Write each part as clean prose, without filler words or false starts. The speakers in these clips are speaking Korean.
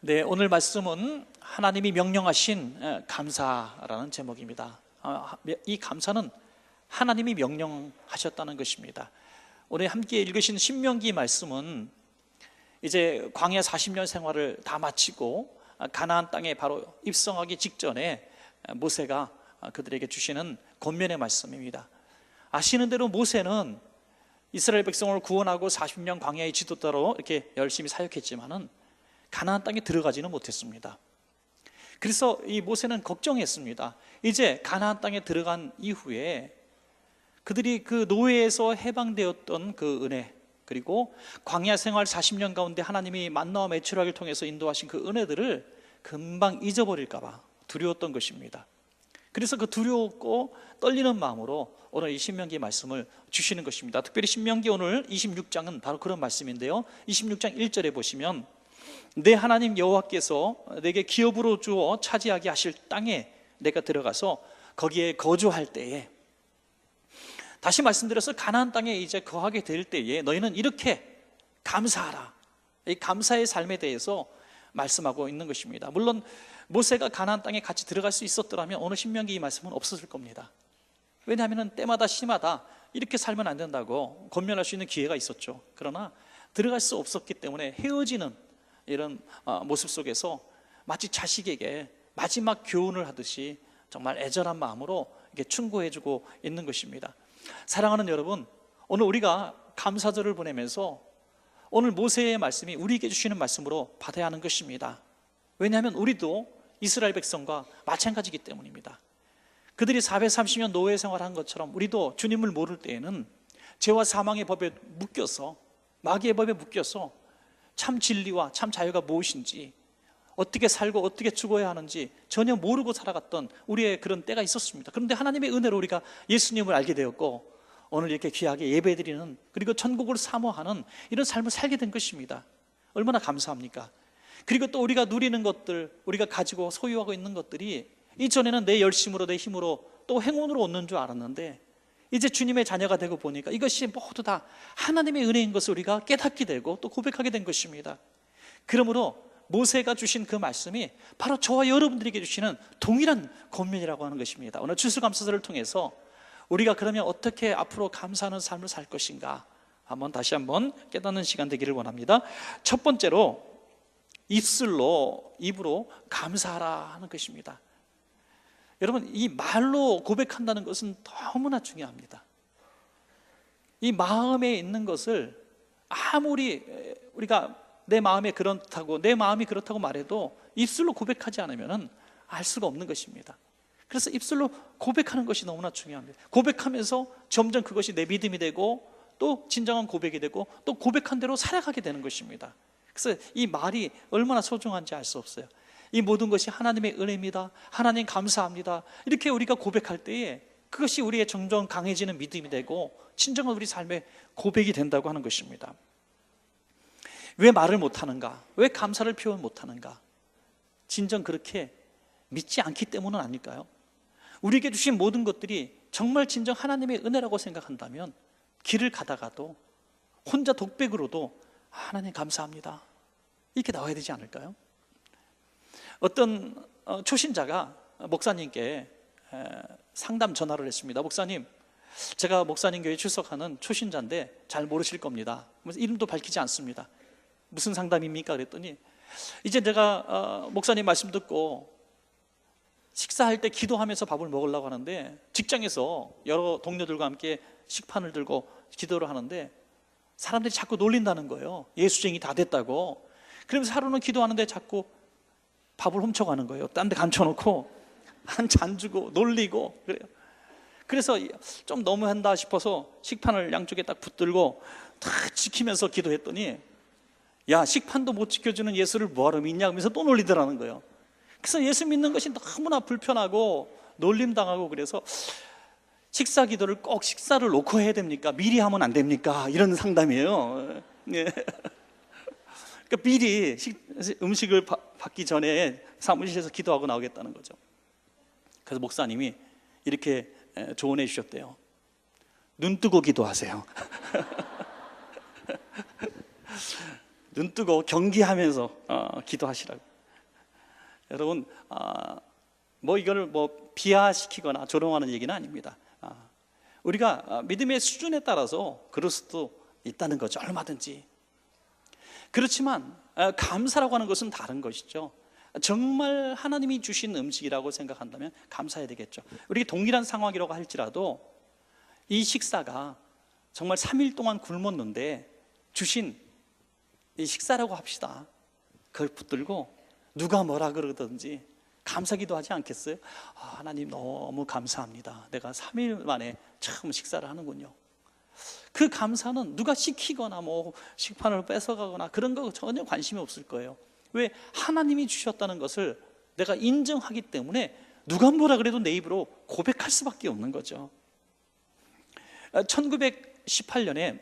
네, 오늘 말씀은 하나님이 명령하신 감사라는 제목입니다. 이 감사는 하나님이 명령하셨다는 것입니다. 오늘 함께 읽으신 신명기 말씀은 이제 광야 40년 생활을 다 마치고 가나안 땅에 바로 입성하기 직전에 모세가 그들에게 주시는 권면의 말씀입니다. 아시는 대로 모세는 이스라엘 백성을 구원하고 40년 광야의 지도자로 이렇게 열심히 사역했지만은 가나안 땅에 들어가지는 못했습니다. 그래서 이 모세는 걱정했습니다. 이제 가나안 땅에 들어간 이후에 그들이 그 노예에서 해방되었던 그 은혜, 그리고 광야 생활 40년 가운데 하나님이 만나와 메추라기를 통해서 인도하신 그 은혜들을 금방 잊어버릴까 봐 두려웠던 것입니다. 그래서 그 두려웠고 떨리는 마음으로 오늘 이 신명기 말씀을 주시는 것입니다. 특별히 신명기 오늘 26장은 바로 그런 말씀인데요, 26장 1절에 보시면 내 하나님 여호와께서 내게 기업으로 주어 차지하게 하실 땅에 내가 들어가서 거기에 거주할 때에, 다시 말씀드려서 가나안 땅에 이제 거하게 될 때에 너희는 이렇게 감사하라, 이 감사의 삶에 대해서 말씀하고 있는 것입니다. 물론 모세가 가나안 땅에 같이 들어갈 수 있었더라면 오늘 신명기 이 말씀은 없었을 겁니다. 왜냐하면 때마다 시마다 이렇게 살면 안 된다고 권면할 수 있는 기회가 있었죠. 그러나 들어갈 수 없었기 때문에 헤어지는 이런 모습 속에서 마치 자식에게 마지막 교훈을 하듯이 정말 애절한 마음으로 이렇게 충고해주고 있는 것입니다. 사랑하는 여러분, 오늘 우리가 감사절을 보내면서 오늘 모세의 말씀이 우리에게 주시는 말씀으로 받아야 하는 것입니다. 왜냐하면 우리도 이스라엘 백성과 마찬가지이기 때문입니다. 그들이 430년 노예 생활한 것처럼 우리도 주님을 모를 때에는 죄와 사망의 법에 묶여서, 마귀의 법에 묶여서 참 진리와 참 자유가 무엇인지, 어떻게 살고 어떻게 죽어야 하는지 전혀 모르고 살아갔던 우리의 그런 때가 있었습니다. 그런데 하나님의 은혜로 우리가 예수님을 알게 되었고 오늘 이렇게 귀하게 예배드리는, 그리고 천국을 사모하는 이런 삶을 살게 된 것입니다. 얼마나 감사합니까? 그리고 또 우리가 누리는 것들, 우리가 가지고 소유하고 있는 것들이 이전에는 내 열심으로 내 힘으로 또 행운으로 얻는 줄 알았는데 이제 주님의 자녀가 되고 보니까 이것이 모두 다 하나님의 은혜인 것을 우리가 깨닫게 되고 또 고백하게 된 것입니다. 그러므로 모세가 주신 그 말씀이 바로 저와 여러분들에게 주시는 동일한 권면이라고 하는 것입니다. 오늘 추수감사절을 통해서 우리가 그러면 어떻게 앞으로 감사하는 삶을 살 것인가 다시 한번 깨닫는 시간 되기를 원합니다. 첫 번째로 입으로 감사하라 하는 것입니다. 여러분, 이 말로 고백한다는 것은 너무나 중요합니다. 이 마음에 있는 것을 아무리 우리가 내 마음이 그렇다고 말해도 입술로 고백하지 않으면 알 수가 없는 것입니다. 그래서 입술로 고백하는 것이 너무나 중요합니다. 고백하면서 점점 그것이 내 믿음이 되고 또 진정한 고백이 되고 또 고백한 대로 살아가게 되는 것입니다. 그래서 이 말이 얼마나 소중한지 알 수 없어요. 이 모든 것이 하나님의 은혜입니다, 하나님 감사합니다, 이렇게 우리가 고백할 때에 그것이 우리의 점점 강해지는 믿음이 되고 진정한 우리 삶의 고백이 된다고 하는 것입니다. 왜 말을 못하는가? 왜 감사를 표현 못하는가? 진정 그렇게 믿지 않기 때문은 아닐까요? 우리에게 주신 모든 것들이 정말 진정 하나님의 은혜라고 생각한다면 길을 가다가도 혼자 독백으로도 하나님 감사합니다 이렇게 나와야 되지 않을까요? 어떤 초신자가 목사님께 상담 전화를 했습니다. 목사님, 제가 목사님 교회에 출석하는 초신자인데 잘 모르실 겁니다. 이름도 밝히지 않습니다. 무슨 상담입니까? 그랬더니 이제 내가 목사님 말씀 듣고 식사할 때 기도하면서 밥을 먹으려고 하는데 직장에서 여러 동료들과 함께 식판을 들고 기도를 하는데 사람들이 자꾸 놀린다는 거예요. 예수쟁이 다 됐다고. 그러면서 하루는 기도하는데 자꾸 밥을 훔쳐가는 거예요. 딴 데 감춰놓고 한 잔 주고 놀리고 그래요. 그래서 좀 너무한다 싶어서 식판을 양쪽에 딱 붙들고 다 지키면서 기도했더니 야, 식판도 못 지켜주는 예수를 뭐하러 믿냐 하면서 또 놀리더라는 거예요. 그래서 예수 믿는 것이 너무나 불편하고 놀림당하고, 그래서 식사 기도를 꼭 식사를 놓고 해야 됩니까? 미리 하면 안 됩니까? 이런 상담이에요. 네. 그러니까 미리 음식을 받기 전에 사무실에서 기도하고 나오겠다는 거죠. 그래서 목사님이 이렇게 조언해 주셨대요. 눈 뜨고 기도하세요. 눈 뜨고 경기하면서 기도하시라고. 여러분, 뭐 이걸 뭐 비하시키거나 조롱하는 얘기는 아닙니다. 우리가 믿음의 수준에 따라서 그럴 수도 있다는 거죠. 얼마든지. 그렇지만 감사라고 하는 것은 다른 것이죠. 정말 하나님이 주신 음식이라고 생각한다면 감사해야 되겠죠. 우리 동일한 상황이라고 할지라도 이 식사가 정말 3일 동안 굶었는데 주신 이 식사라고 합시다. 그걸 붙들고 누가 뭐라 그러든지 감사기도 하지 않겠어요? 하나님 너무 감사합니다. 내가 3일 만에 처음 식사를 하는군요. 그 감사는 누가 시키거나 뭐 식판을 뺏어가거나 그런 거 전혀 관심이 없을 거예요. 왜? 하나님이 주셨다는 것을 내가 인정하기 때문에 누가 뭐라 그래도 내 입으로 고백할 수밖에 없는 거죠. 1918년에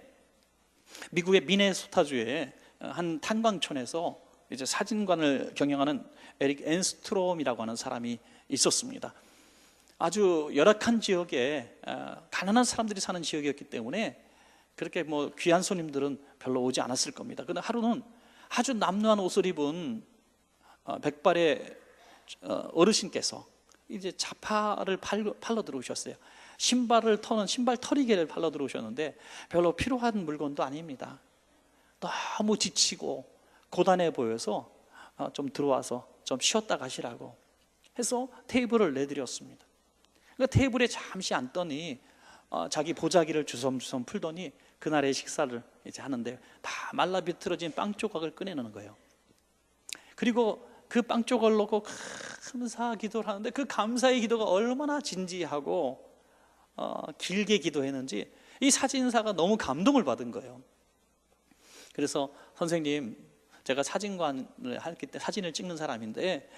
미국의 미네소타주의 한 탄광촌에서 이제 사진관을 경영하는 에릭 앤스트롬이라고 하는 사람이 있었습니다. 아주 열악한 지역에 가난한 사람들이 사는 지역이었기 때문에 그렇게 뭐 귀한 손님들은 별로 오지 않았을 겁니다. 그런데 하루는 아주 남루한 옷을 입은 백발의 어르신께서 이제 자파를 팔러 들어오셨어요. 신발을 터는 신발 털이개를 팔러 들어오셨는데 별로 필요한 물건도 아닙니다. 너무 지치고 고단해 보여서 좀 들어와서 좀 쉬었다 가시라고 해서 테이블을 내드렸습니다. 그러니까 테이블에 잠시 앉더니 자기 보자기를 주섬주섬 풀더니 그날의 식사를 이제 하는데 다 말라 비틀어진 빵 조각을 꺼내는 거예요. 그리고 그 빵 조각을 놓고 감사 기도를 하는데 그 감사의 기도가 얼마나 진지하고 길게 기도했는지 이 사진사가 너무 감동을 받은 거예요. 그래서 선생님, 제가 사진관을 할 때 사진을 찍는 사람인데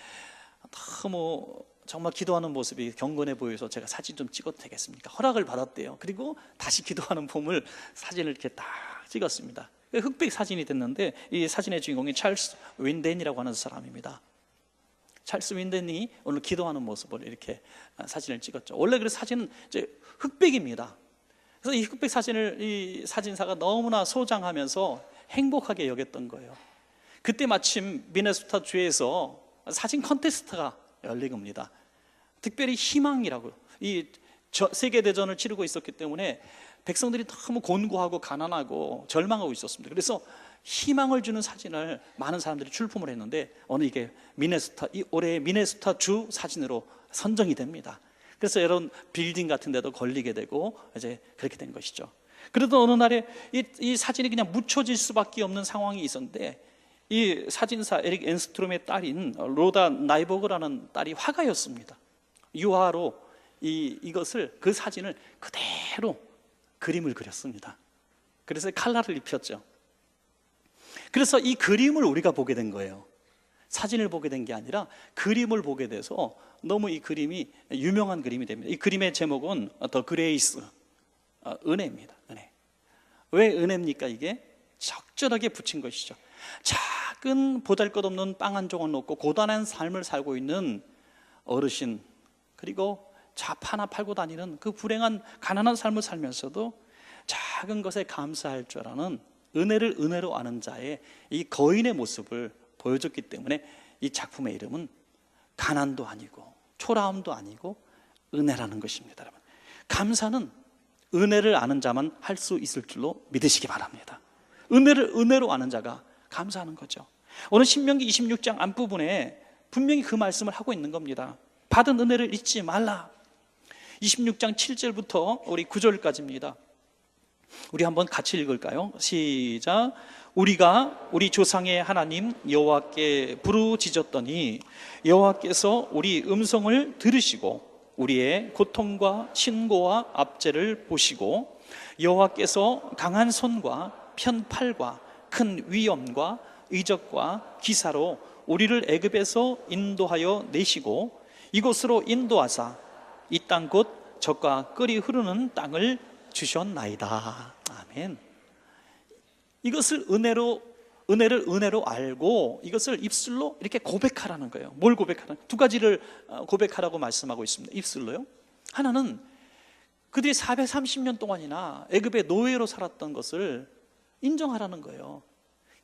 너무 정말 기도하는 모습이 경건해 보여서 제가 사진 좀 찍어도 되겠습니까? 허락을 받았대요. 그리고 다시 기도하는 폼을 사진을 이렇게 딱 찍었습니다. 흑백 사진이 됐는데 이 사진의 주인공이 찰스 윈덴이라고 하는 사람입니다. 찰스 윈덴이 오늘 기도하는 모습을 이렇게 사진을 찍었죠. 원래 그 사진은 이제 흑백입니다. 그래서 이 흑백 사진을 이 사진사가 너무나 소장하면서 행복하게 여겼던 거예요. 그때 마침 미네소타 주에서 사진 컨테스트가 열린 겁니다. 특별히 희망이라고, 이 세계대전을 치르고 있었기 때문에 백성들이 너무 곤고하고 가난하고 절망하고 있었습니다. 그래서 희망을 주는 사진을 많은 사람들이 출품을 했는데 어느 이게 올해 미네소타 주 사진으로 선정이 됩니다. 그래서 여러분 빌딩 같은 데도 걸리게 되고 이제 그렇게 된 것이죠. 그래도 어느 날에 이 사진이 그냥 묻혀질 수밖에 없는 상황이 있었는데 이 사진사 에릭 앤스트롬의 딸인 로다 나이버그라는 딸이 화가였습니다. 유화로 이것을 그 사진을 그대로 그림을 그렸습니다. 그래서 칼라를 입혔죠. 그래서 이 그림을 우리가 보게 된 거예요. 사진을 보게 된 게 아니라 그림을 보게 돼서 너무 이 그림이 유명한 그림이 됩니다. 이 그림의 제목은 더 그레이스, 은혜입니다. 은혜. 왜 은혜입니까? 이게 적절하게 붙인 것이죠. 작은 보잘것없는 빵 한 조각 놓고 고단한 삶을 살고 있는 어르신, 그리고 자파나 팔고 다니는 그 불행한 가난한 삶을 살면서도 작은 것에 감사할 줄 아는 은혜를 은혜로 아는 자의 이 거인의 모습을 보여줬기 때문에 이 작품의 이름은 가난도 아니고 초라함도 아니고 은혜라는 것입니다. 여러분, 감사는 은혜를 아는 자만 할 수 있을 줄로 믿으시기 바랍니다. 은혜를 은혜로 아는 자가 감사하는 거죠. 오늘 신명기 26장 앞부분에 분명히 그 말씀을 하고 있는 겁니다. 받은 은혜를 잊지 말라. 26장 7절부터 우리 9절까지입니다. 우리 한번 같이 읽을까요? 시작. 우리가 우리 조상의 하나님 여호와께 부르짖었더니 여호와께서 우리 음성을 들으시고 우리의 고통과 신고와 압제를 보시고 여호와께서 강한 손과 편팔과 큰 위엄과 의적과 기사로 우리를 애굽에서 인도하여 내시고 이곳으로 인도하사 이 땅 곧 젖과 끓이 흐르는 땅을 주셨나이다. 아멘. 이것을 은혜를 은혜로 알고 이것을 입술로 이렇게 고백하라는 거예요. 뭘 고백하라는? 두 가지를 고백하라고 말씀하고 있습니다. 입술로요. 하나는 그들이 430년 동안이나 애굽의 노예로 살았던 것을 인정하라는 거예요.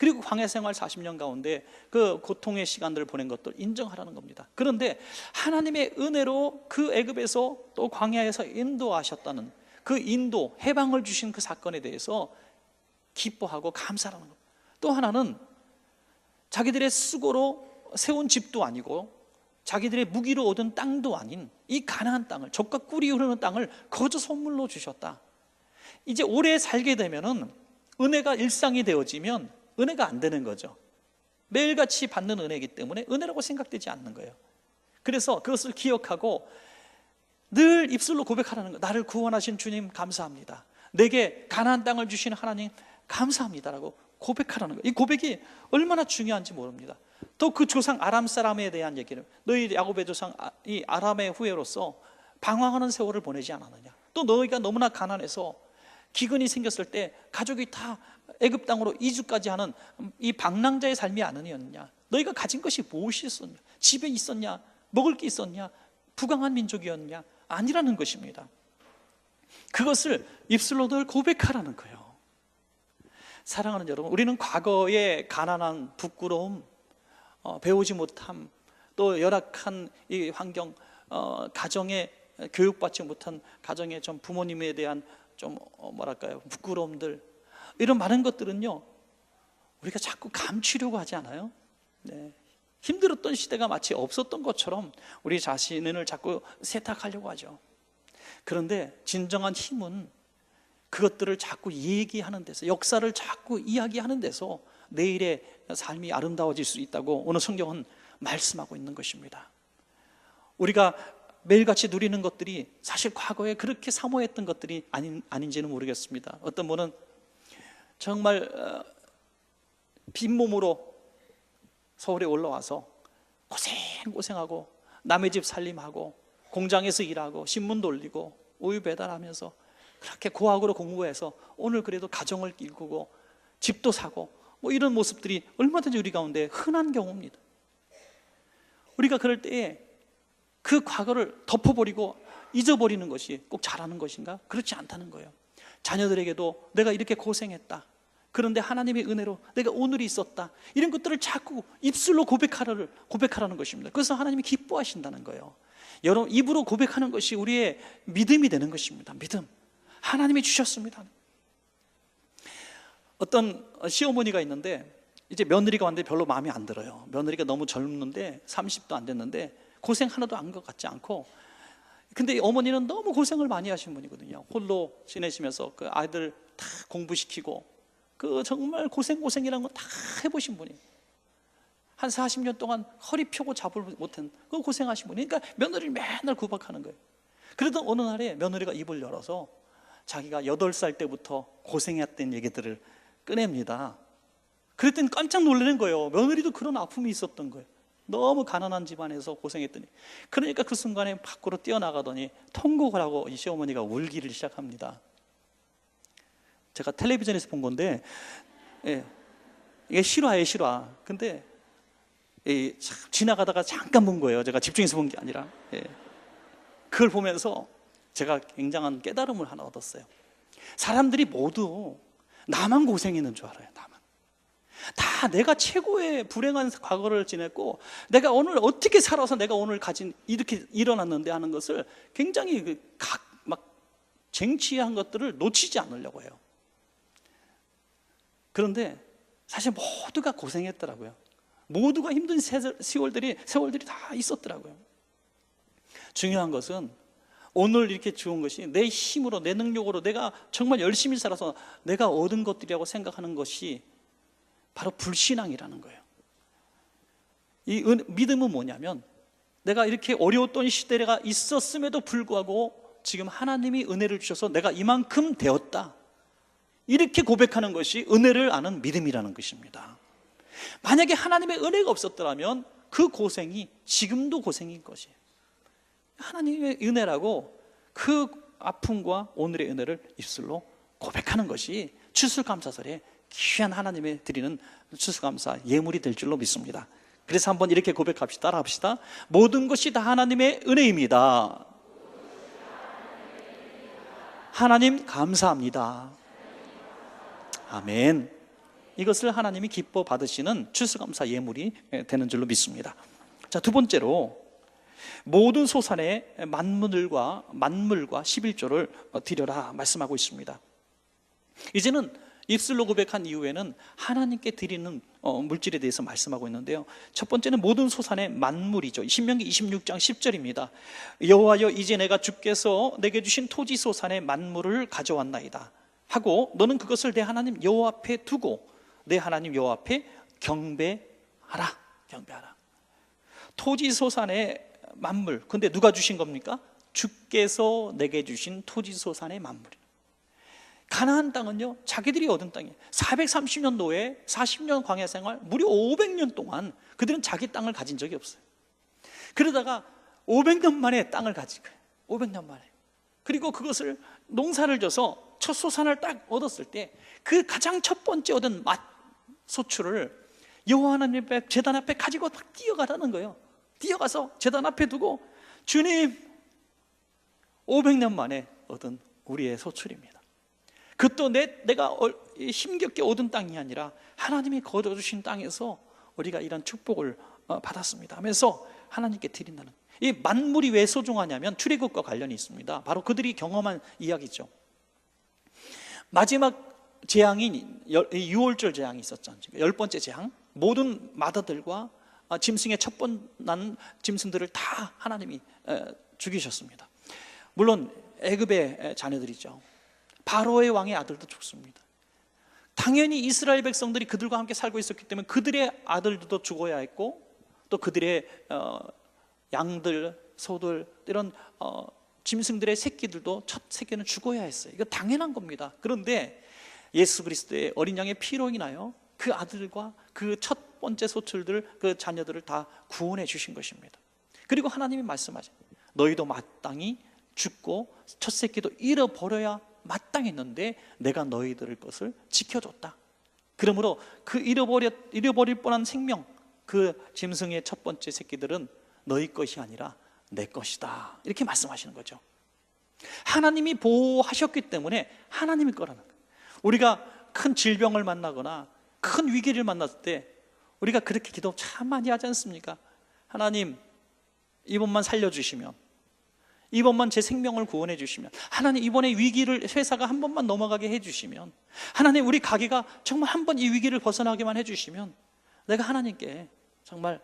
그리고 광야 생활 40년 가운데 그 고통의 시간들을 보낸 것들 인정하라는 겁니다. 그런데 하나님의 은혜로 그 애굽에서 또 광야에서 인도하셨다는 그 인도, 해방을 주신 그 사건에 대해서 기뻐하고 감사하는 겁니다. 또 하나는 자기들의 수고로 세운 집도 아니고 자기들의 무기로 얻은 땅도 아닌 이 가나안 땅을, 젖과 꿀이 흐르는 땅을 거저 선물로 주셨다. 이제 오래 살게 되면은 은혜가 일상이 되어지면 은혜가 안 되는 거죠. 매일같이 받는 은혜이기 때문에 은혜라고 생각되지 않는 거예요. 그래서 그것을 기억하고 늘 입술로 고백하라는 거예요. 나를 구원하신 주님 감사합니다. 내게 가나안 땅을 주신 하나님 감사합니다라고 고백하라는 거예요. 이 고백이 얼마나 중요한지 모릅니다. 또 그 조상 아람 사람에 대한 얘기를, 너희 야곱의 조상 이 아람의 후예로서 방황하는 세월을 보내지 않았느냐. 또 너희가 너무나 가난해서 기근이 생겼을 때 가족이 다 애굽 땅으로 이주까지 하는 이 방랑자의 삶이 아니었느냐. 너희가 가진 것이 무엇이 있었냐. 집에 있었냐, 먹을 게 있었냐, 부강한 민족이었냐. 아니라는 것입니다. 그것을 입술로 늘 고백하라는 거예요. 사랑하는 여러분, 우리는 과거의 가난한 부끄러움, 배우지 못함, 또 열악한 이 환경, 가정에 교육받지 못한 가정의 좀 부모님에 대한 좀 뭐랄까요, 부끄러움들, 이런 많은 것들은요 우리가 자꾸 감추려고 하지 않아요? 네. 힘들었던 시대가 마치 없었던 것처럼 우리 자신을 자꾸 세탁하려고 하죠. 그런데 진정한 힘은 그것들을 자꾸 얘기하는 데서, 역사를 자꾸 이야기하는 데서 내일의 삶이 아름다워질 수 있다고 오늘 성경은 말씀하고 있는 것입니다. 우리가 매일같이 누리는 것들이 사실 과거에 그렇게 사모했던 것들이 아닌지는 모르겠습니다. 어떤 분은 정말 빈몸으로 서울에 올라와서 고생하고 남의 집 살림하고 공장에서 일하고 신문 돌리고 우유 배달하면서 그렇게 고학으로 공부해서 오늘 그래도 가정을 이루고 집도 사고 뭐 이런 모습들이 얼마든지 우리 가운데 흔한 경우입니다. 우리가 그럴 때에 그 과거를 덮어버리고 잊어버리는 것이 꼭 잘하는 것인가? 그렇지 않다는 거예요. 자녀들에게도 내가 이렇게 고생했다, 그런데 하나님의 은혜로 내가 오늘이 있었다, 이런 것들을 자꾸 입술로 고백하라는 것입니다. 그래서 하나님이 기뻐하신다는 거예요. 여러분, 입으로 고백하는 것이 우리의 믿음이 되는 것입니다. 믿음. 하나님이 주셨습니다. 어떤 시어머니가 있는데 이제 며느리가 왔는데 별로 마음에 안 들어요. 며느리가 너무 젊는데 30도 안 됐는데 고생 하나도 한 것 같지 않고, 근데 어머니는 너무 고생을 많이 하신 분이거든요. 홀로 지내시면서 그 아이들 다 공부시키고 그 정말 고생이라는 거 다 해보신 분이, 한 40년 동안 허리 펴고 잡을 못한 그 고생하신 분이, 그러니까 며느리를 맨날 구박하는 거예요. 그러던 어느 날에 며느리가 입을 열어서 자기가 8살 때부터 고생했던 얘기들을 꺼냅니다. 그랬더니 깜짝 놀라는 거예요. 며느리도 그런 아픔이 있었던 거예요. 너무 가난한 집안에서 고생했더니. 그러니까 그 순간에 밖으로 뛰어나가더니 통곡을 하고 이 시어머니가 울기를 시작합니다. 제가 텔레비전에서 본 건데, 예, 이게 실화예요, 실화. 근데 지나가다가 잠깐 본 거예요. 제가 집중해서 본 게 아니라. 예. 그걸 보면서 제가 굉장한 깨달음을 하나 얻었어요. 사람들이 모두 나만 고생했는 줄 알아요. 나만. 다 내가 최고의 불행한 과거를 지냈고 내가 오늘 어떻게 살아서 내가 오늘 가진 이렇게 일어났는데 하는 것을 굉장히 막 쟁취한 것들을 놓치지 않으려고 해요. 그런데 사실 모두가 고생했더라고요. 모두가 힘든 세월들이 다 있었더라고요. 중요한 것은 오늘 이렇게 좋은 것이 내 힘으로, 내 능력으로 내가 정말 열심히 살아서 내가 얻은 것들이라고 생각하는 것이 바로 불신앙이라는 거예요. 이 믿음은 뭐냐면, 내가 이렇게 어려웠던 시대가 있었음에도 불구하고 지금 하나님이 은혜를 주셔서 내가 이만큼 되었다, 이렇게 고백하는 것이 은혜를 아는 믿음이라는 것입니다. 만약에 하나님의 은혜가 없었더라면 그 고생이 지금도 고생인 것이에요. 하나님의 은혜라고 그 아픔과 오늘의 은혜를 입술로 고백하는 것이 추수감사절에 귀한 하나님의 드리는 추수감사 예물이 될 줄로 믿습니다. 그래서 한번 이렇게 고백합시다. 따라합시다. 모든 것이 다 하나님의 은혜입니다. 하나님 감사합니다. 아멘. 이것을 하나님이 기뻐 받으시는 추수감사 예물이 되는 줄로 믿습니다. 자, 두 번째로 모든 소산의 만물과 11조를 드려라 말씀하고 있습니다. 이제는 입술로 고백한 이후에는 하나님께 드리는 물질에 대해서 말씀하고 있는데요, 첫 번째는 모든 소산의 만물이죠. 신명기 26장 10절입니다. 여호와여, 이제 내가 주께서 내게 주신 토지 소산의 만물을 가져왔나이다 하고 너는 그것을 내 하나님 여호와 앞에 두고 내 하나님 여호와 앞에 경배하라. 토지 소산의 만물, 근데 누가 주신 겁니까? 주께서 내게 주신 토지 소산의 만물. 가나안 땅은요, 자기들이 얻은 땅이에요. 430년 노예, 40년 광야 생활, 무려 500년 동안 그들은 자기 땅을 가진 적이 없어요. 그러다가 500년 만에 땅을 가진 거예요. 500년 만에. 그리고 그것을 농사를 져서 첫 소산을 딱 얻었을 때 그 가장 첫 번째 얻은 맛 소출을 여호와 하나님 앞에 제단 앞에 가지고 막 뛰어가라는 거예요. 뛰어가서 제단 앞에 두고, 주님, 500년 만에 얻은 우리의 소출입니다. 그것도 내가 힘겹게 얻은 땅이 아니라 하나님이 거둬주신 땅에서 우리가 이런 축복을 받았습니다 하면서 하나님께 드린다는, 이 만물이 왜 소중하냐면 출애굽과 관련이 있습니다. 바로 그들이 경험한 이야기죠. 마지막 재앙인 유월절 재앙이 있었죠. 10번째 재앙, 모든 마다들과 짐승의 첫 번 난 짐승들을 다 하나님이 죽이셨습니다. 물론 애굽의 자녀들이죠. 바로의 왕의 아들도 죽습니다. 당연히 이스라엘 백성들이 그들과 함께 살고 있었기 때문에 그들의 아들도 죽어야 했고, 또 그들의 양들, 소들, 이런 짐승들의 새끼들도 첫 새끼는 죽어야 했어요. 이거 당연한 겁니다. 그런데 예수 그리스도의 어린 양의 피로 인하여 그 아들과 그 첫 번째 소출들, 그 자녀들을 다 구원해 주신 것입니다. 그리고 하나님이 말씀하죠. 너희도 마땅히 죽고 첫 새끼도 잃어버려야 마땅했는데 내가 너희들의 것을 지켜줬다. 그러므로 그 잃어버릴 뻔한 생명, 그 짐승의 첫 번째 새끼들은 너희 것이 아니라 내 것이다. 이렇게 말씀하시는 거죠. 하나님이 보호하셨기 때문에 하나님이 거라는 거예요. 우리가 큰 질병을 만나거나 큰 위기를 만났을 때 우리가 그렇게 기도 참 많이 하지 않습니까? 하나님, 이번만 살려주시면, 이번만 제 생명을 구원해 주시면, 하나님 이번에 위기를 회사가 한 번만 넘어가게 해주시면, 하나님 우리 가게가 정말 한 번 이 위기를 벗어나게만 해주시면 내가 하나님께 정말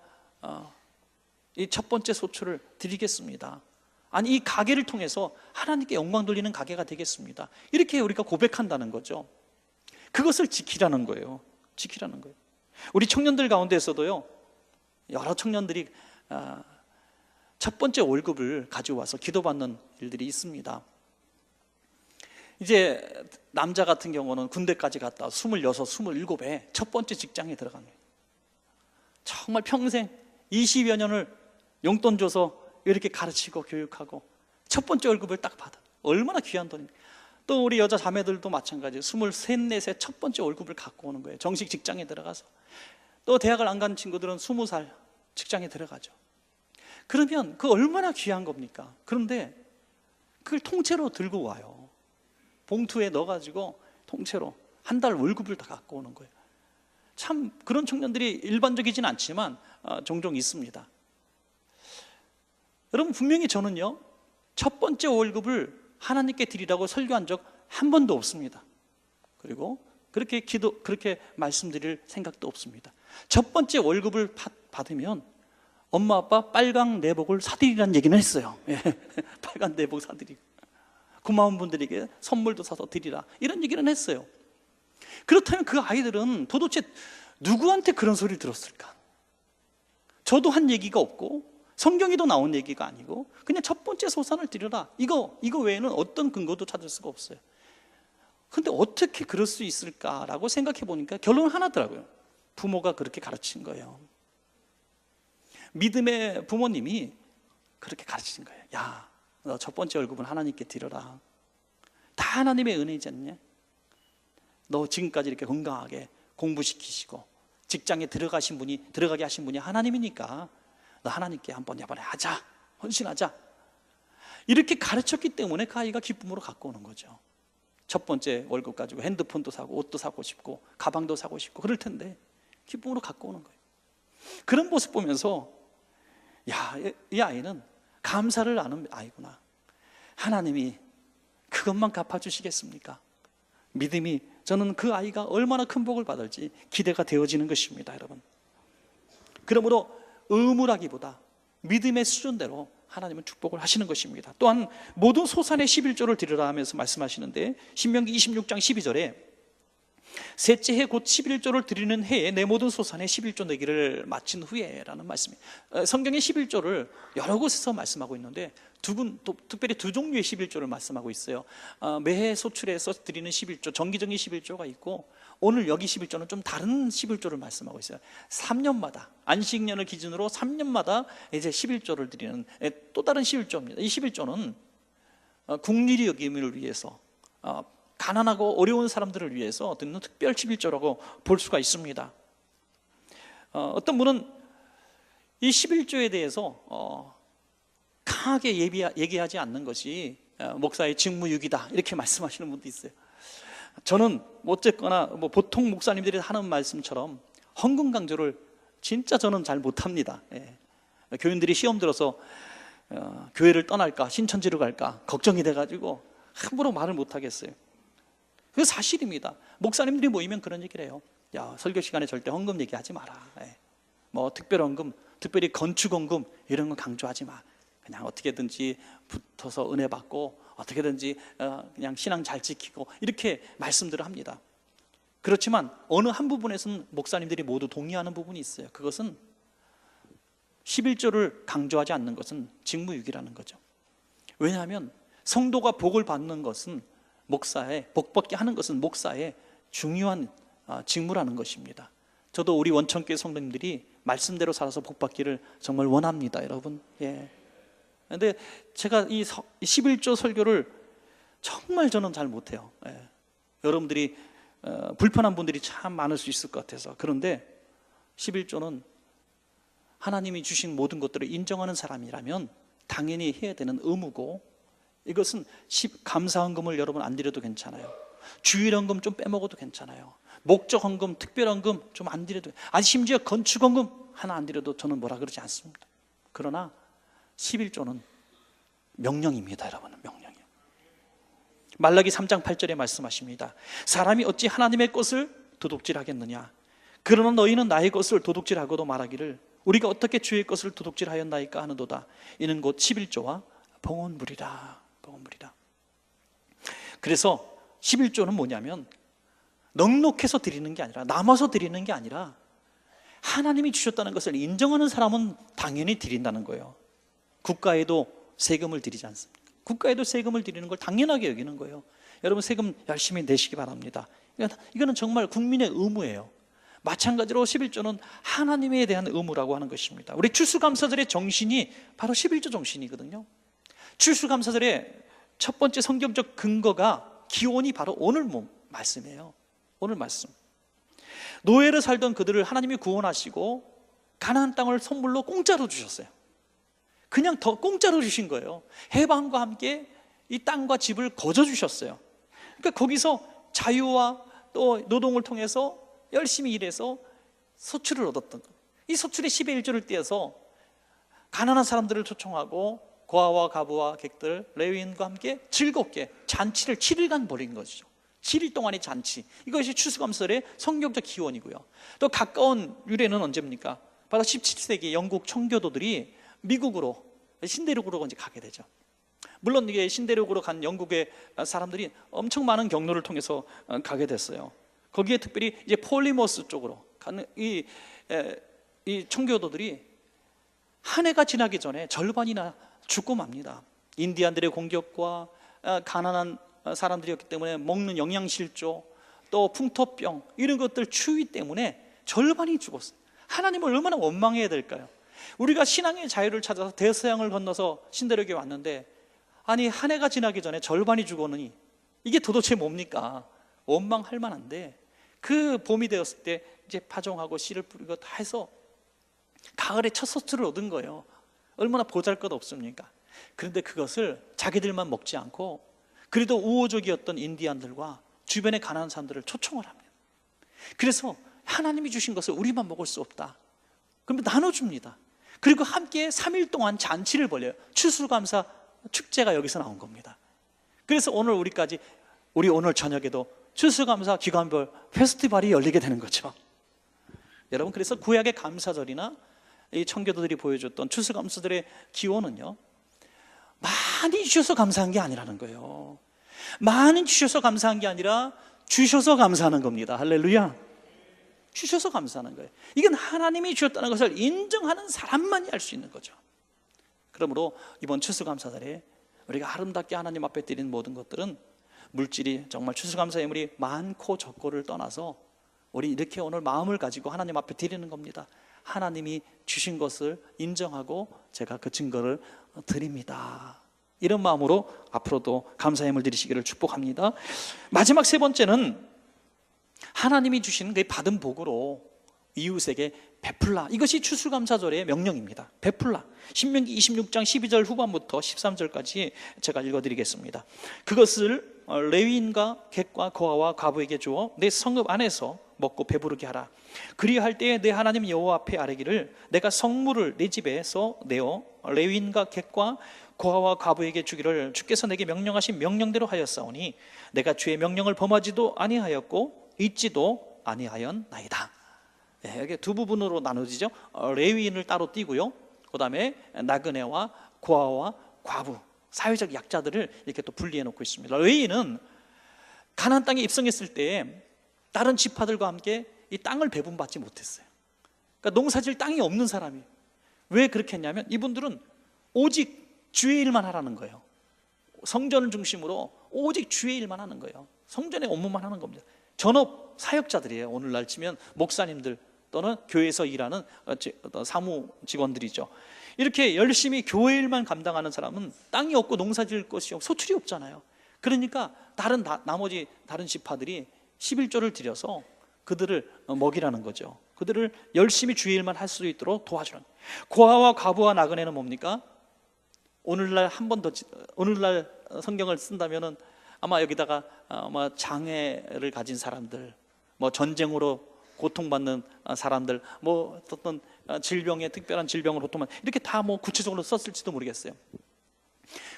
이 첫 번째 소출을 드리겠습니다. 아니, 이 가게를 통해서 하나님께 영광 돌리는 가게가 되겠습니다. 이렇게 우리가 고백한다는 거죠. 그것을 지키라는 거예요. 지키라는 거예요. 우리 청년들 가운데서도요, 여러 청년들이 첫 번째 월급을 가져와서 기도받는 일들이 있습니다. 이제 남자 같은 경우는 군대까지 갔다 26, 27에 첫 번째 직장에 들어간 거예요. 정말 평생 20여 년을 용돈 줘서 이렇게 가르치고 교육하고 첫 번째 월급을 딱 받아. 얼마나 귀한 돈입니까? 또 우리 여자 자매들도 마찬가지예요. 23, 24세 첫 번째 월급을 갖고 오는 거예요. 정식 직장에 들어가서. 또 대학을 안 간 친구들은 20살 직장에 들어가죠. 그러면 그 얼마나 귀한 겁니까? 그런데 그걸 통째로 들고 와요. 봉투에 넣어가지고 통째로 한 달 월급을 다 갖고 오는 거예요. 참 그런 청년들이 일반적이진 않지만 종종 있습니다. 여러분, 분명히 저는요, 첫 번째 월급을 하나님께 드리라고 설교한 적 한 번도 없습니다. 그리고 그렇게 말씀드릴 생각도 없습니다. 첫 번째 월급을 받으면 엄마 아빠 빨강 내복을 사드리라는 얘기는 했어요. 예, 빨간 내복 사드리고 고마운 분들에게 선물도 사서 드리라, 이런 얘기는 했어요. 그렇다면 그 아이들은 도대체 누구한테 그런 소리를 들었을까? 저도 한 얘기가 없고 성경에도 나온 얘기가 아니고 그냥 첫 번째 소산을 드려라, 이거 외에는 어떤 근거도 찾을 수가 없어요. 근데 어떻게 그럴 수 있을까라고 생각해 보니까 결론은 하나더라고요. 부모가 그렇게 가르친 거예요. 믿음의 부모님이 그렇게 가르치신 거예요. 야, 너 첫 번째 월급은 하나님께 드려라. 다 하나님의 은혜지 않냐? 너 지금까지 이렇게 건강하게 공부시키시고 직장에 들어가게 하신 분이 하나님이니까 너 하나님께 한번 이번에 하자, 헌신하자, 이렇게 가르쳤기 때문에 그 아이가 기쁨으로 갖고 오는 거죠. 첫 번째 월급 가지고 핸드폰도 사고 옷도 사고 싶고 가방도 사고 싶고 그럴 텐데 기쁨으로 갖고 오는 거예요. 그런 모습 보면서 이 아이는 감사를 아는 아이구나. 하나님이 그것만 갚아주시겠습니까? 믿음이, 저는 그 아이가 얼마나 큰 복을 받을지 기대가 되어지는 것입니다, 여러분. 그러므로 의무라기보다 믿음의 수준대로 하나님은 축복을 하시는 것입니다. 또한 모든 소산의 11조를 드리라 하면서 말씀하시는데, 신명기 26장 12절에 셋째 해 곧 11조를 드리는 해에 내 모든 소산의 11조 내기를 마친 후에 라는 말씀이에요. 성경의 11조를 여러 곳에서 말씀하고 있는데 특별히 두 종류의 11조를 말씀하고 있어요. 매해 소출해서 드리는 11조, 정기적인 11조가 있고, 오늘 여기 11조는 좀 다른 11조를 말씀하고 있어요. 3년마다, 안식년을 기준으로 3년마다 이제 11조를 드리는 또 다른 11조입니다. 이 11조는 국리의 여김을 위해서, 가난하고 어려운 사람들을 위해서 드리는 특별 11조라고 볼 수가 있습니다. 어떤 분은 이 11조에 대해서 강하게 얘기하지 않는 것이 목사의 직무유기다, 이렇게 말씀하시는 분도 있어요. 저는 어쨌거나 보통 목사님들이 하는 말씀처럼 헌금 강조를 진짜 저는 잘 못합니다. 교인들이 시험 들어서 교회를 떠날까 신천지로 갈까 걱정이 돼가지고 함부로 말을 못하겠어요. 그게 사실입니다. 목사님들이 모이면 그런 얘기를 해요. 설교 시간에 절대 헌금 얘기하지 마라. 특별 헌금, 특별히 건축 헌금 이런 거 강조하지 마. 그냥 어떻게든지 붙어서 은혜 받고 어떻게든지 그냥 신앙 잘 지키고, 이렇게 말씀들을 합니다. 그렇지만 어느 한 부분에서는 목사님들이 모두 동의하는 부분이 있어요. 그것은 11조를 강조하지 않는 것은 직무유기라는 거죠. 왜냐하면 성도가 복을 받는 것은 목사의, 복받게 하는 것은 목사의 중요한 직무라는 것입니다. 저도 우리 원천교회 성도님들이 말씀대로 살아서 복받기를 정말 원합니다, 여러분. 근데 제가 이 11조 설교를 정말 저는 잘 못해요. 여러분들이 불편한 분들이 참 많을 수 있을 것 같아서. 그런데 11조는 하나님이 주신 모든 것들을 인정하는 사람이라면 당연히 해야 되는 의무고, 이것은 감사헌금을 여러분 안 드려도 괜찮아요. 주일헌금 좀 빼먹어도 괜찮아요. 목적헌금, 특별헌금 좀 안 드려도, 심지어 건축헌금 하나 안 드려도 저는 뭐라 그러지 않습니다. 그러나 11조는 명령입니다, 여러분. 명령이요. 말라기 3장 8절에 말씀하십니다. 사람이 어찌 하나님의 것을 도둑질하겠느냐? 그러나 너희는 나의 것을 도둑질하고도 말하기를 우리가 어떻게 주의 것을 도둑질하였나이까 하는도다. 이는 곧 11조와 봉헌물이라. 봉헌물이라. 그래서 11조는 뭐냐면 넉넉해서 드리는 게 아니라, 남아서 드리는 게 아니라, 하나님이 주셨다는 것을 인정하는 사람은 당연히 드린다는 거예요. 국가에도 세금을 드리지 않습니까? 국가에도 세금을 드리는 걸 당연하게 여기는 거예요. 여러분 세금 열심히 내시기 바랍니다. 이거는 정말 국민의 의무예요. 마찬가지로 11조는 하나님에 대한 의무라고 하는 것입니다. 우리 추수감사절의 정신이 바로 11조 정신이거든요. 추수감사절의 첫 번째 성경적 근거가, 기원이 바로 오늘 말씀이에요. 오늘 말씀. 노예로 살던 그들을 하나님이 구원하시고 가나안 땅을 선물로 공짜로 주셨어요. 그냥 더 공짜로 주신 거예요. 해방과 함께 이 땅과 집을 거저 주셨어요. 그러니까 거기서 자유와 또 노동을 통해서 열심히 일해서 소출을 얻었던 거예요. 이 소출의 10의 1조를 떼어서 가난한 사람들을 초청하고 고아와 가부와 객들, 레위인과 함께 즐겁게 잔치를 7일간 벌인 것이죠. 7일 동안의 잔치, 이것이 추수감사절의 성경적 기원이고요. 또 가까운 유래는 언제입니까? 바로 17세기 영국 청교도들이 미국으로, 신대륙으로 이제 가게 되죠. 물론 이게 신대륙으로 간 영국의 사람들이 엄청 많은 경로를 통해서 가게 됐어요. 거기에 특별히 이제 폴리머스 쪽으로 가는 이 청교도들이 한 해가 지나기 전에 절반이나 죽고 맙니다. 인디안들의 공격과 가난한 사람들이었기 때문에 먹는 영양실조, 또 풍토병, 이런 것들 추위 때문에 절반이 죽었어요. 하나님을 얼마나 원망해야 될까요? 우리가 신앙의 자유를 찾아서 대서양을 건너서 신대륙에 왔는데, 아니 한 해가 지나기 전에 절반이 죽었느니 이게 도대체 뭡니까? 원망할 만한데, 그 봄이 되었을 때 이제 파종하고 씨를 뿌리고 다 해서 가을에 첫 소출을 얻은 거예요. 얼마나 보잘것 없습니까? 그런데 그것을 자기들만 먹지 않고 그래도 우호적이었던 인디안들과 주변의 가난한 사람들을 초청을 합니다. 그래서 하나님이 주신 것을 우리만 먹을 수 없다. 그러면 나눠줍니다. 그리고 함께 3일 동안 잔치를 벌여요. 추수감사 축제가 여기서 나온 겁니다. 그래서 오늘 우리 오늘 저녁에도 추수감사 기간별 페스티벌이 열리게 되는 거죠. 여러분, 그래서 구약의 감사절이나 이 청교도들이 보여줬던 추수감사들의 기원은요, 많이 주셔서 감사한 게 아니라는 거예요. 많이 주셔서 감사한 게 아니라 주셔서 감사하는 겁니다. 할렐루야. 주셔서 감사하는 거예요. 이건 하나님이 주셨다는 것을 인정하는 사람만이 할 수 있는 거죠. 그러므로 이번 추수감사절에 우리가 아름답게 하나님 앞에 드리는 모든 것들은 물질이 정말 추수감사 예물이 많고 적고를 떠나서 우리 이렇게 오늘 마음을 가지고 하나님 앞에 드리는 겁니다. 하나님이 주신 것을 인정하고 제가 그 증거를 드립니다. 이런 마음으로 앞으로도 감사 예물 드리시기를 축복합니다. 마지막 세 번째는 하나님이 주신 그 받은 복으로 이웃에게 베풀라. 이것이 추수감사절의 명령입니다. 베풀라. 신명기 26장 12절 후반부터 13절까지 제가 읽어드리겠습니다. 그것을 레위인과 객과 거아와 과부에게 주어 내 성읍 안에서 먹고 배부르게 하라. 그리할 때에 내 하나님 여호와 앞에 아뢰기를 내가 성물을 내 집에서 내어 레위인과 객과 고아와 과부에게 주기를 주께서 내게 명령하신 명령대로 하였사오니 내가 주의 명령을 범하지도 아니하였고 잊지도 아니하였나이다. 여기 두 부분으로 나눠지죠. 레위인을 따로 띄고요, 그 다음에 나그네와 고아와 과부, 사회적 약자들을 이렇게 또 분리해 놓고 있습니다. 레위인은 가나안 땅에 입성했을 때 다른 지파들과 함께 이 땅을 배분받지 못했어요. 그러니까 농사질 땅이 없는 사람이. 왜 그렇게 했냐면 이분들은 오직 주의 일만 하라는 거예요. 성전을 중심으로 오직 주의 일만 하는 거예요. 성전의 업무만 하는 겁니다. 전업 사역자들이에요. 오늘날 치면 목사님들 또는 교회에서 일하는 사무 직원들이죠. 이렇게 열심히 교회 일만 감당하는 사람은 땅이 없고 농사질 것이 없고 소출이 없잖아요. 그러니까 나머지 다른 지파들이 11조를 들여서 그들을 먹이라는 거죠. 그들을 열심히 주의 일만 할 수 있도록 도와주는. 고아와 과부와 나그네는 뭡니까? 오늘날 오늘날 성경을 쓴다면은 아마 여기다가 아마 장애를 가진 사람들, 뭐 전쟁으로 고통받는 사람들, 뭐 어떤 질병에 특별한 질병으로 고통받는, 이렇게 다 뭐 구체적으로 썼을지도 모르겠어요.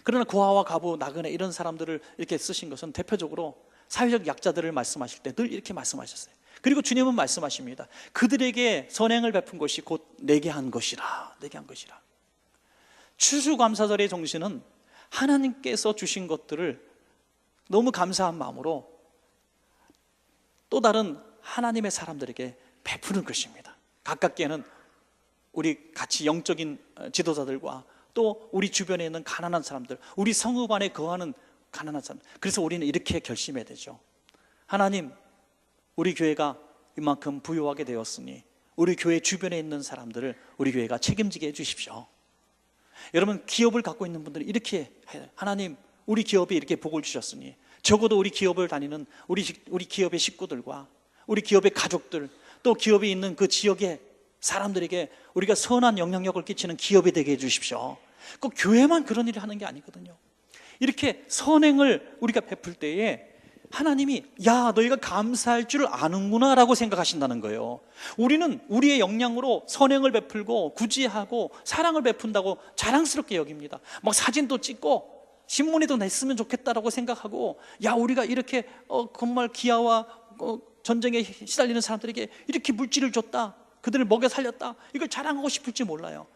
그러나 고아와 과부, 나그네 이런 사람들을 이렇게 쓰신 것은 대표적으로 사회적 약자들을 말씀하실 때 늘 이렇게 말씀하셨어요. 그리고 주님은 말씀하십니다. 그들에게 선행을 베푼 것이 곧 내게 한 것이라. 내게 한 것이라. 추수감사절의 정신은 하나님께서 주신 것들을 너무 감사한 마음으로 또 다른 하나님의 사람들에게 베푸는 것입니다. 가깝게는 우리 같이 영적인 지도자들과 또 우리 주변에 있는 가난한 사람들, 우리 성읍 안에 거하는 가난한 사람. 그래서 우리는 이렇게 결심해야 되죠. 하나님, 우리 교회가 이만큼 부유하게 되었으니 우리 교회 주변에 있는 사람들을 우리 교회가 책임지게 해주십시오. 여러분, 기업을 갖고 있는 분들은 이렇게 해요. 하나님, 우리 기업에 이렇게 복을 주셨으니 적어도 우리 기업을 다니는 우리 기업의 식구들과 우리 기업의 가족들, 또 기업에 있는 그 지역의 사람들에게 우리가 선한 영향력을 끼치는 기업이 되게 해주십시오. 꼭 교회만 그런 일을 하는 게 아니거든요. 이렇게 선행을 우리가 베풀 때에 하나님이 야, 너희가 감사할 줄 아는구나 라고 생각하신다는 거예요. 우리는 우리의 역량으로 선행을 베풀고 구제하고 사랑을 베푼다고 자랑스럽게 여깁니다. 막 사진도 찍고 신문에도 냈으면 좋겠다라고 생각하고, 야, 우리가 이렇게 정말 기아와 전쟁에 시달리는 사람들에게 이렇게 물질을 줬다, 그들을 먹여 살렸다, 이걸 자랑하고 싶을지 몰라요.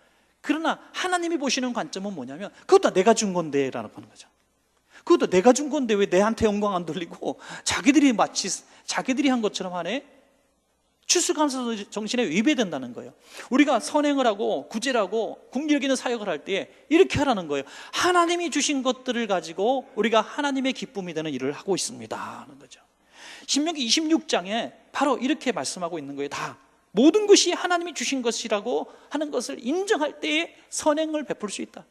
그러나 하나님이 보시는 관점은 뭐냐면 그것도 내가 준 건데 라고 하는 거죠. 그것도 내가 준 건데 왜 내한테 영광 안 돌리고 자기들이 마치 자기들이 한 것처럼 하네? 추수감사 정신에 위배된다는 거예요. 우리가 선행을 하고 구제를 하고 국력 있는 사역을 할 때 이렇게 하라는 거예요. 하나님이 주신 것들을 가지고 우리가 하나님의 기쁨이 되는 일을 하고 있습니다 하는 거죠. 신명기 26장에 바로 이렇게 말씀하고 있는 거예요. 다 모든 것이 하나님이 주신 것이라고 하는 것을 인정할 때에 선행을 베풀 수 있다.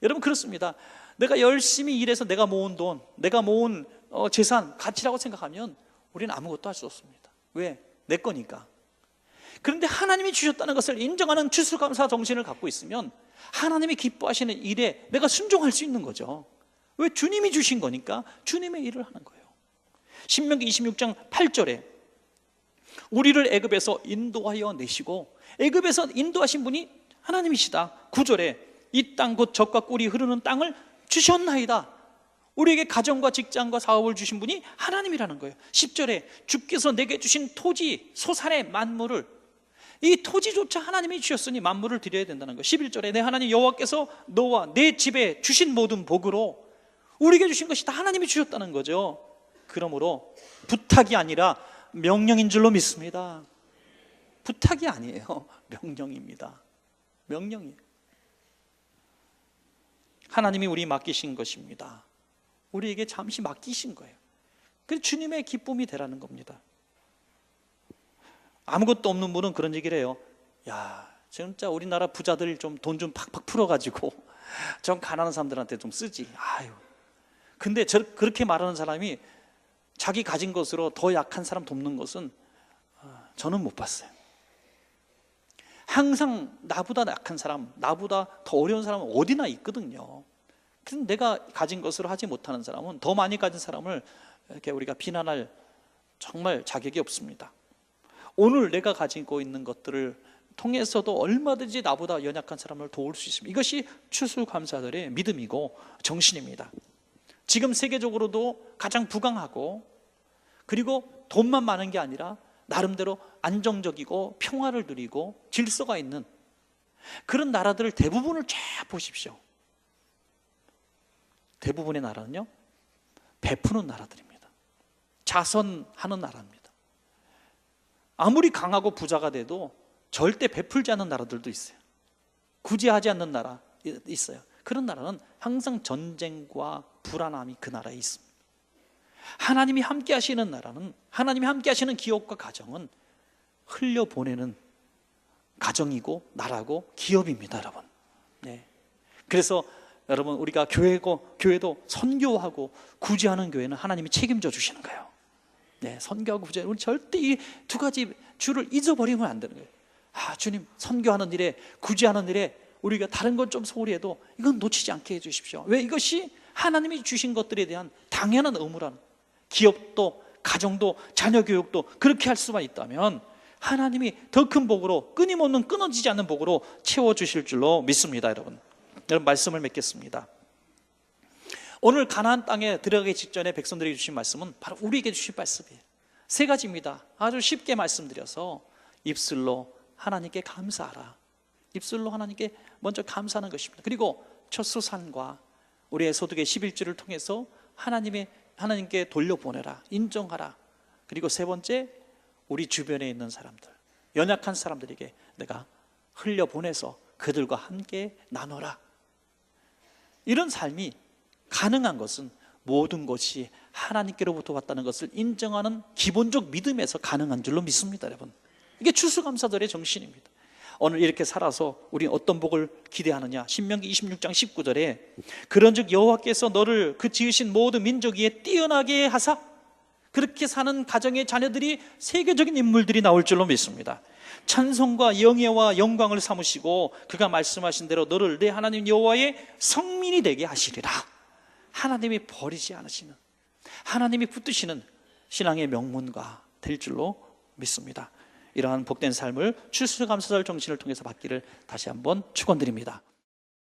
여러분, 그렇습니다. 내가 열심히 일해서 내가 모은 돈, 내가 모은 재산, 가치라고 생각하면 우리는 아무것도 할 수 없습니다. 왜? 내 거니까. 그런데 하나님이 주셨다는 것을 인정하는 추수감사 정신을 갖고 있으면 하나님이 기뻐하시는 일에 내가 순종할 수 있는 거죠. 왜? 주님이 주신 거니까 주님의 일을 하는 거예요. 신명기 26장 8절에 우리를 애굽에서 인도하여 내시고, 애굽에서 인도하신 분이 하나님이시다. 9절에 이 땅 곧 젖과 꿀이 흐르는 땅을 주셨나이다. 우리에게 가정과 직장과 사업을 주신 분이 하나님이라는 거예요. 10절에 주께서 내게 주신 토지 소산의 만물을, 이 토지조차 하나님이 주셨으니 만물을 드려야 된다는 거예요. 11절에 내 하나님 여호와께서 너와 내 집에 주신 모든 복으로, 우리에게 주신 것이 다 하나님이 주셨다는 거죠. 그러므로 부탁이 아니라 명령인 줄로 믿습니다. 부탁이 아니에요. 명령입니다. 명령이에요. 하나님이 우리 맡기신 것입니다. 우리에게 잠시 맡기신 거예요. 그래서 주님의 기쁨이 되라는 겁니다. 아무것도 없는 분은 그런 얘기를 해요. 야, 진짜 우리나라 부자들 좀 돈 좀 팍팍 풀어가지고 좀 가난한 사람들한테 좀 쓰지. 아유. 근데 그렇게 말하는 사람이 자기 가진 것으로 더 약한 사람 돕는 것은 저는 못 봤어요. 항상 나보다 약한 사람, 나보다 더 어려운 사람은 어디나 있거든요. 그래서 내가 가진 것으로 하지 못하는 사람은, 더 많이 가진 사람을 이렇게 우리가 비난할 정말 자격이 없습니다. 오늘 내가 가지고 있는 것들을 통해서도 얼마든지 나보다 연약한 사람을 도울 수 있습니다. 이것이 추수감사절의 믿음이고 정신입니다. 지금 세계적으로도 가장 부강하고, 그리고 돈만 많은 게 아니라 나름대로 안정적이고 평화를 누리고 질서가 있는 그런 나라들 대부분을 쫙 보십시오. 대부분의 나라는요, 베푸는 나라들입니다. 자선하는 나라입니다. 아무리 강하고 부자가 돼도 절대 베풀지 않는 나라들도 있어요. 구제하지 않는 나라 있어요. 그런 나라는 항상 전쟁과 불안함이 그 나라에 있습니다. 하나님이 함께 하시는 나라는, 하나님이 함께 하시는 기업과 가정은 흘려보내는 가정이고 나라고 기업입니다, 여러분. 네. 그래서 여러분, 우리가 교회도 선교하고 구제하는 교회는 하나님이 책임져 주시는 거예요. 네, 선교하고 구제, 우리 절대 이 두 가지 줄을 잊어버리면 안 되는 거예요. 주님, 선교하는 일에, 구제하는 일에 우리가 다른 건 좀 소홀히 해도 이건 놓치지 않게 해주십시오. 왜? 이것이 하나님이 주신 것들에 대한 당연한 의무라는, 기업도 가정도 자녀 교육도 그렇게 할 수만 있다면 하나님이 더 큰 복으로, 끊임없는 끊어지지 않는 복으로 채워주실 줄로 믿습니다. 여러분 말씀을 맺겠습니다. 오늘 가나안 땅에 들어가기 직전에 백성들에게 주신 말씀은 바로 우리에게 주신 말씀이에요. 세 가지입니다. 아주 쉽게 말씀드려서 입술로 하나님께 감사하라. 입술로 하나님께 먼저 감사하는 것입니다. 그리고 첫 소산과 우리의 소득의 11조를 통해서 하나님께 돌려보내라, 인정하라. 그리고 세 번째, 우리 주변에 있는 사람들, 연약한 사람들에게 내가 흘려보내서 그들과 함께 나눠라. 이런 삶이 가능한 것은 모든 것이 하나님께로부터 왔다는 것을 인정하는 기본적 믿음에서 가능한 줄로 믿습니다. 여러분, 이게 추수감사절의 정신입니다. 오늘 이렇게 살아서 우리는 어떤 복을 기대하느냐? 신명기 26장 19절에 그런즉 여호와께서 너를 그 지으신 모든 민족 위에 뛰어나게 하사, 그렇게 사는 가정의 자녀들이 세계적인 인물들이 나올 줄로 믿습니다. 찬송과 영예와 영광을 삼으시고 그가 말씀하신 대로 너를 내 하나님 여호와의 성민이 되게 하시리라. 하나님이 버리지 않으시는, 하나님이 붙드시는 신앙의 명문가 될 줄로 믿습니다. 이러한 복된 삶을 추수감사절 정신을 통해서 받기를 다시 한번 축원드립니다.